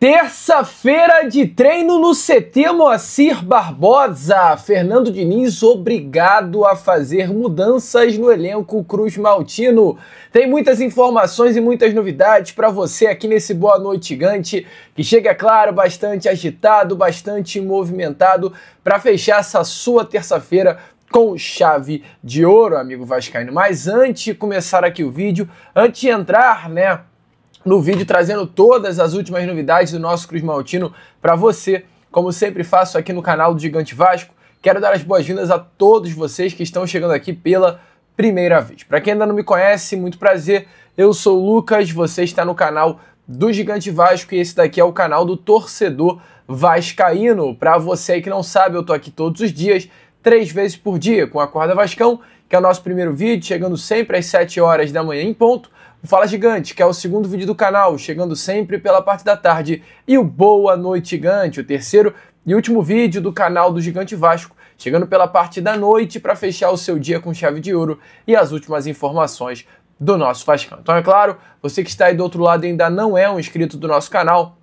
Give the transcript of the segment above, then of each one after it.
Terça-feira de treino no CT Moacir Barbosa. Fernando Diniz obrigado a fazer mudanças no elenco cruzmaltino. Tem muitas informações e muitas novidades para você aqui nesse Boa Noite Gigante, que chega, é claro, bastante agitado, bastante movimentado, para fechar essa sua terça-feira com chave de ouro, amigo vascaíno. Mas antes de começar aqui o vídeo, antes de entrar, no vídeo trazendo todas as últimas novidades do nosso cruzmaltino para você, como sempre faço aqui no canal do Gigante Vasco, quero dar as boas-vindas a todos vocês que estão chegando aqui pela primeira vez. Para quem ainda não me conhece, muito prazer, eu sou o Lucas, você está no canal do Gigante Vasco e esse daqui é o canal do torcedor vascaíno. Para você aí que não sabe, eu tô aqui todos os dias, 3 vezes por dia, com a Acorda Vascão, que é o nosso primeiro vídeo, chegando sempre às 7 horas da manhã em ponto. O Fala Gigante, que é o segundo vídeo do canal, chegando sempre pela parte da tarde. E o Boa Noite Gigante, o terceiro e último vídeo do canal do Gigante Vasco, chegando pela parte da noite para fechar o seu dia com chave de ouro e as últimas informações do nosso Vascão. Então, é claro, você que está aí do outro lado e ainda não é um inscrito do nosso canal,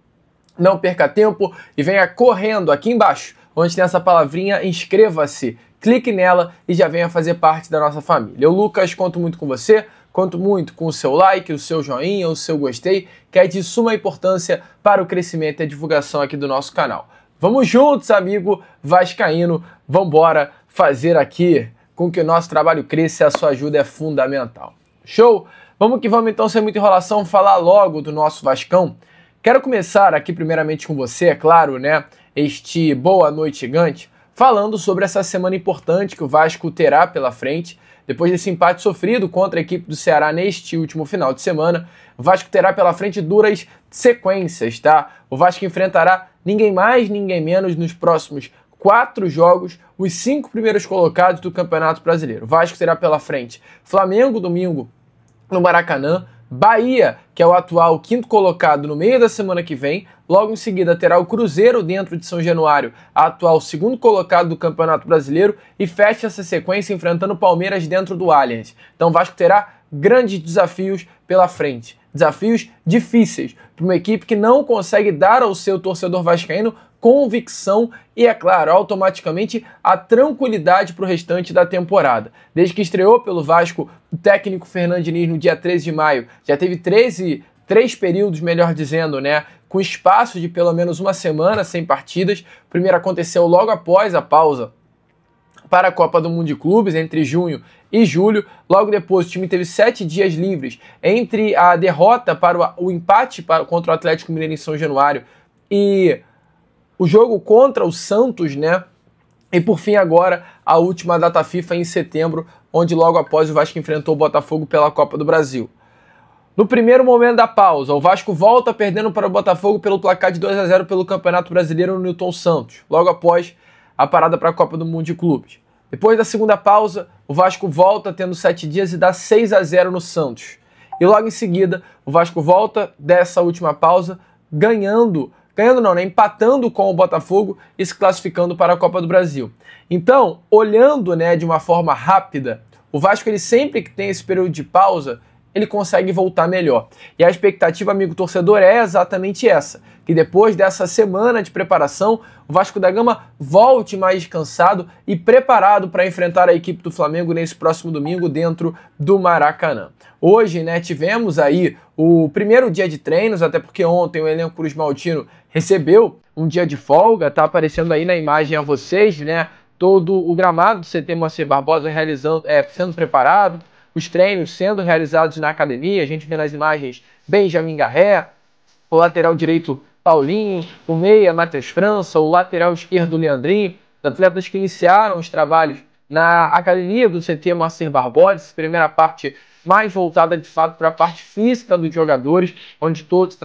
não perca tempo e venha correndo aqui embaixo, onde tem essa palavrinha inscreva-se. Clique nela e já venha fazer parte da nossa família. Eu, Lucas, conto muito com você. Conto muito com o seu like, o seu joinha, o seu gostei, que é de suma importância para o crescimento e a divulgação aqui do nosso canal. Vamos juntos, amigo vascaíno, vamos embora fazer aqui com que o nosso trabalho cresça e a sua ajuda é fundamental. Show? Vamos que vamos então, sem muita enrolação, falar logo do nosso Vascão. Quero começar aqui primeiramente com você, é claro, este Boa Noite Gigante, falando sobre essa semana importante que o Vasco terá pela frente. Depois desse empate sofrido contra a equipe do Ceará neste último final de semana, o Vasco terá pela frente duras sequências, tá? O Vasco enfrentará ninguém mais, ninguém menos nos próximos 4 jogos, os 5 primeiros colocados do Campeonato Brasileiro. O Vasco terá pela frente Flamengo domingo no Maracanã, Bahia, que é o atual 5º colocado no meio da semana que vem, logo em seguida terá o Cruzeiro dentro de São Januário, a atual 2º colocado do Campeonato Brasileiro, e fecha essa sequência enfrentando o Palmeiras dentro do Allianz. Então o Vasco terá grandes desafios pela frente, desafios difíceis para uma equipe que não consegue dar ao seu torcedor vascaíno convicção e, é claro, automaticamente a tranquilidade para o restante da temporada. Desde que estreou pelo Vasco, o técnico Fernando Diniz no dia 13 de maio já teve 3 períodos, melhor dizendo, com espaço de pelo menos uma semana sem partidas. O primeiro aconteceu logo após a pausa para a Copa do Mundo de Clubes, entre junho e julho. Logo depois, o time teve 7 dias livres entre a derrota para o empate contra o Atlético Mineiro em São Januário e o jogo contra o Santos, E por fim agora, a última data FIFA em setembro, onde logo após o Vasco enfrentou o Botafogo pela Copa do Brasil. No primeiro momento da pausa, o Vasco volta perdendo para o Botafogo pelo placar de 2-0 pelo Campeonato Brasileiro no Newton Santos, logo após a parada para a Copa do Mundo de Clubes. Depois da segunda pausa, o Vasco volta tendo 7 dias e dá 6-0 no Santos. E logo em seguida, o Vasco volta dessa última pausa empatando com o Botafogo e se classificando para a Copa do Brasil. Então, olhando de uma forma rápida, o Vasco ele sempre que tem esse período de pausa, ele consegue voltar melhor. E a expectativa, amigo torcedor, é exatamente essa, que depois dessa semana de preparação, o Vasco da Gama volte mais descansado e preparado para enfrentar a equipe do Flamengo nesse próximo domingo dentro do Maracanã. Hoje, tivemos aí o primeiro dia de treinos, até porque ontem o elenco cruzmaltino recebeu um dia de folga, tá aparecendo aí na imagem a vocês, todo o gramado do CT Moacir Barbosa sendo preparado, os treinos sendo realizados na academia, a gente vê nas imagens Benjamin Garré, o lateral direito Paulinho, o meia Matheus França, o lateral esquerdo Leandrinho, os atletas que iniciaram os trabalhos na academia do CT Moacir Barbosa, primeira parte mais voltada de fato para a parte física dos jogadores, onde todos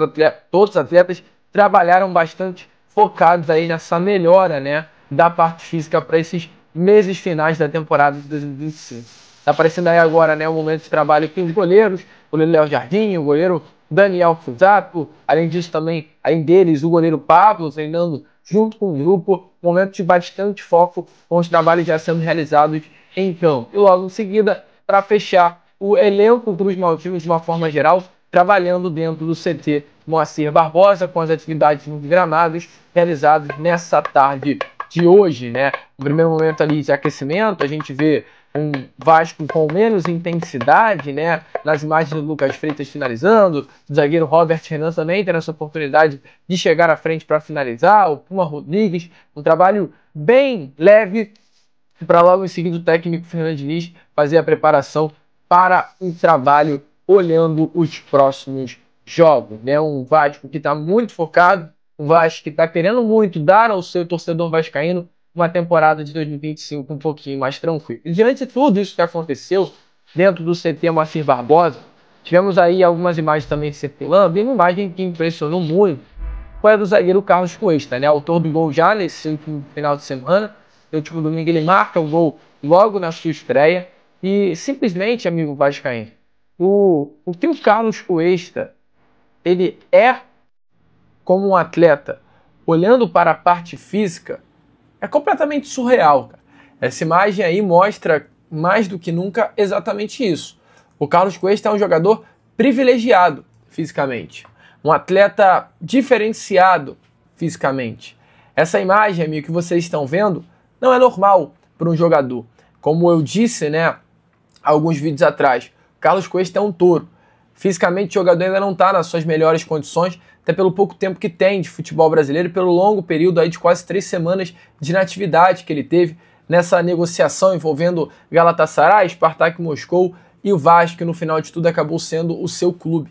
os atletas trabalharam bastante focados aí nessa melhora da parte física para esses meses finais da temporada de 2025. Está aparecendo aí agora o momento de trabalho com os goleiros, o goleiro Léo Jardim, o goleiro Daniel Fusato, além disso também, além deles, o goleiro Pablo treinando junto com o grupo, momento de bastante foco com os trabalhos já sendo realizados em campo. E logo em seguida, para fechar o elenco cruzmaltino de uma forma geral, trabalhando dentro do CT Moacir Barbosa com as atividades nos gramados realizadas nessa tarde de hoje, né? No primeiro momento ali de aquecimento, a gente vê um Vasco com menos intensidade, né? Nas imagens do Lucas Freitas finalizando, o zagueiro Robert Renan também tendo essa oportunidade de chegar à frente para finalizar, o Puma Rodrigues, um trabalho bem leve para logo em seguida o técnico Fernando Diniz fazer a preparação para um trabalho olhando os próximos jogos, né? Um Vasco que está muito focado, um Vasco que está querendo muito dar ao seu torcedor vascaíno uma temporada de 2025 um pouquinho mais tranquila. E diante de tudo isso que aconteceu dentro do CT Moacir Barbosa, tivemos aí algumas imagens também circulando, e uma imagem que impressionou muito foi a do zagueiro Carlos Cuesta, né? Autor do gol já nesse último final de semana. No último domingo ele marca o gol logo na sua estreia. E simplesmente, amigo vascaíno, o que o Carlos Cuesta ele é como um atleta, olhando para a parte física, é completamente surreal, cara. Essa imagem aí mostra mais do que nunca exatamente isso. O Carlos Cuesta é um jogador privilegiado fisicamente, um atleta diferenciado fisicamente. Essa imagem, amigo, que vocês estão vendo, não é normal para um jogador. Como eu disse, né, alguns vídeos atrás, o Carlos Cuesta é um touro. Fisicamente o jogador ainda não está nas suas melhores condições, até pelo pouco tempo que tem de futebol brasileiro e pelo longo período aí de quase 3 semanas de inatividade que ele teve nessa negociação envolvendo Galatasaray, Spartak Moscou e o Vasco, que no final de tudo acabou sendo o seu clube.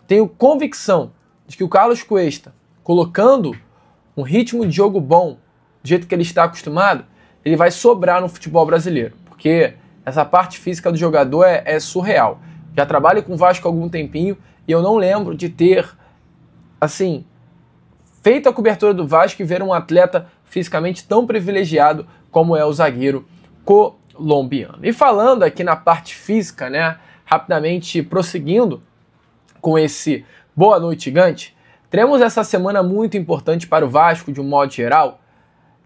Tenho convicção de que o Carlos Cuesta, colocando um ritmo de jogo bom, do jeito que ele está acostumado, ele vai sobrar no futebol brasileiro, porque essa parte física do jogador é surreal. Já trabalho com o Vasco há algum tempinho e eu não lembro de ter, assim, feito a cobertura do Vasco e ver um atleta fisicamente tão privilegiado como é o zagueiro colombiano. E falando aqui na parte física, né, rapidamente prosseguindo com esse Boa Noite Gigante, teremos essa semana muito importante para o Vasco de um modo geral,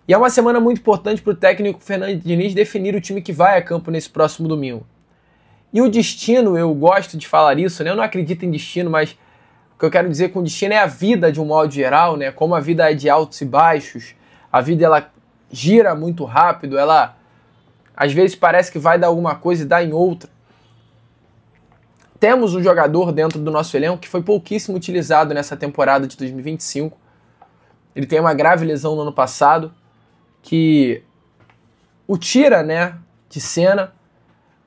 e é uma semana muito importante para o técnico Fernando Diniz definir o time que vai a campo nesse próximo domingo. E o destino, eu gosto de falar isso, né? Eu não acredito em destino, mas o que eu quero dizer com destino é a vida de um modo geral, né? Como a vida é de altos e baixos, a vida ela gira muito rápido, ela às vezes parece que vai dar alguma coisa e dá em outra. Temos um jogador dentro do nosso elenco que foi pouquíssimo utilizado nessa temporada de 2025. Ele tem uma grave lesão no ano passado, que o tira, né, de cena.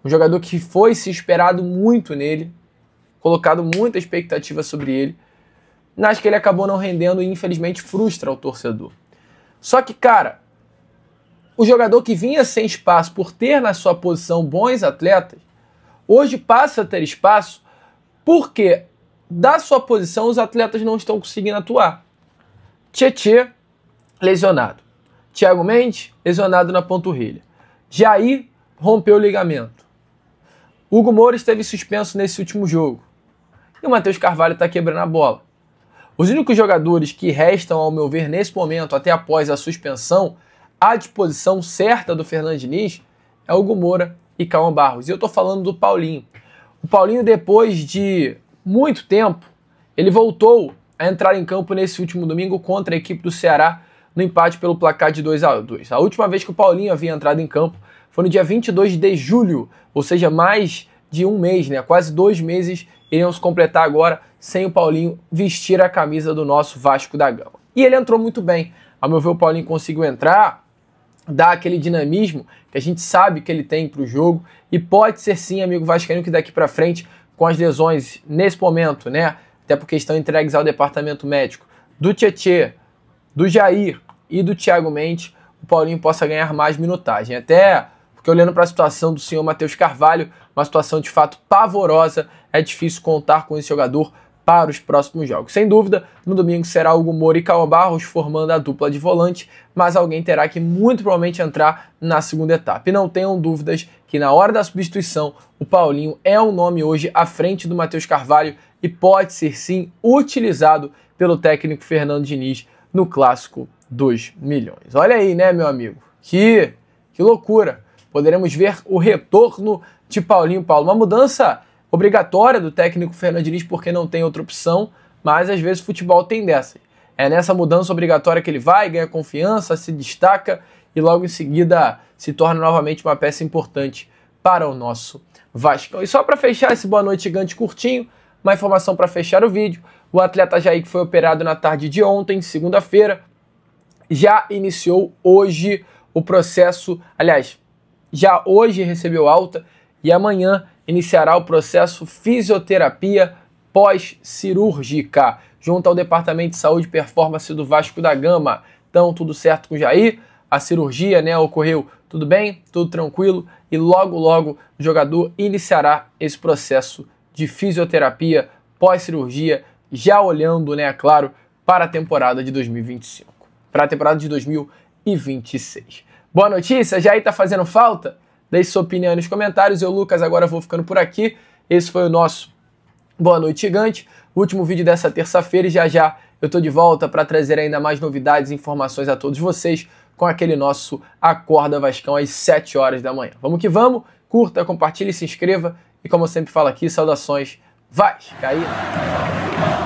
Um jogador que foi se esperado muito nele, colocado muita expectativa sobre ele, mas que ele acabou não rendendo e infelizmente frustra o torcedor. Só que, cara, o jogador que vinha sem espaço por ter na sua posição bons atletas, hoje passa a ter espaço porque da sua posição os atletas não estão conseguindo atuar. Tietê, lesionado. Thiago Mendes, lesionado na panturrilha. Jair rompeu o ligamento. Hugo Moura esteve suspenso nesse último jogo. E o Matheus Carvalho está quebrando a bola. Os únicos jogadores que restam, ao meu ver, nesse momento, até após a suspensão, à disposição certa do Fernando Diniz, é Hugo Moura e Cauã Barros. E eu estou falando do Paulinho. O Paulinho, depois de muito tempo, ele voltou a entrar em campo nesse último domingo contra a equipe do Ceará, no empate pelo placar de 2-2. A última vez que o Paulinho havia entrado em campo foi no dia 22 de julho, ou seja, mais de um mês, né? Quase 2 meses iriam se completar agora sem o Paulinho vestir a camisa do nosso Vasco da Gama. E ele entrou muito bem. Ao meu ver, o Paulinho conseguiu entrar, dar aquele dinamismo que a gente sabe que ele tem para o jogo, e pode ser sim, amigo vascaíno, que daqui para frente, com as lesões nesse momento, né? Até porque estão entregues ao departamento médico, do Tietê, do Jair e do Thiago Mendes, o Paulinho possa ganhar mais minutagem. Até porque olhando para a situação do senhor Matheus Carvalho, uma situação de fato pavorosa, é difícil contar com esse jogador para os próximos jogos. Sem dúvida, no domingo será Hugo Moura e Cauã Barros formando a dupla de volante, mas alguém terá que muito provavelmente entrar na segunda etapa. E não tenham dúvidas que na hora da substituição, o Paulinho é um nome hoje à frente do Matheus Carvalho e pode ser sim utilizado pelo técnico Fernando Diniz no Clássico dos Milhões. Olha aí, né, meu amigo? Que loucura! Poderemos ver o retorno de Paulinho Paulo. Uma mudança obrigatória do técnico Fernando Diniz porque não tem outra opção, mas às vezes o futebol tem dessas. É nessa mudança obrigatória que ele vai, ganha confiança, se destaca e logo em seguida se torna novamente uma peça importante para o nosso Vasco. E só para fechar esse boa noite gigante curtinho, uma informação para fechar o vídeo: o atleta Jair, que foi operado na tarde de ontem, segunda-feira, já iniciou hoje o processo, aliás, já hoje recebeu alta e amanhã iniciará o processo fisioterapia pós-cirúrgica, junto ao Departamento de Saúde e Performance do Vasco da Gama. Então, tudo certo com o Jair, a cirurgia, né, ocorreu tudo bem, tudo tranquilo, e logo, logo o jogador iniciará esse processo de fisioterapia pós-cirurgia, já olhando, né, claro, para a temporada de 2025, para a temporada de 2026. Boa notícia, Jair tá fazendo falta? Deixe sua opinião aí nos comentários. Eu, Lucas, agora vou ficando por aqui. Esse foi o nosso Boa Noite Gigante, o último vídeo dessa terça-feira, e já eu tô de volta para trazer ainda mais novidades e informações a todos vocês com aquele nosso Acorda Vascão às 7 horas da manhã. Vamos que vamos, curta, compartilhe, se inscreva e, como eu sempre falo aqui, saudações vascaínas.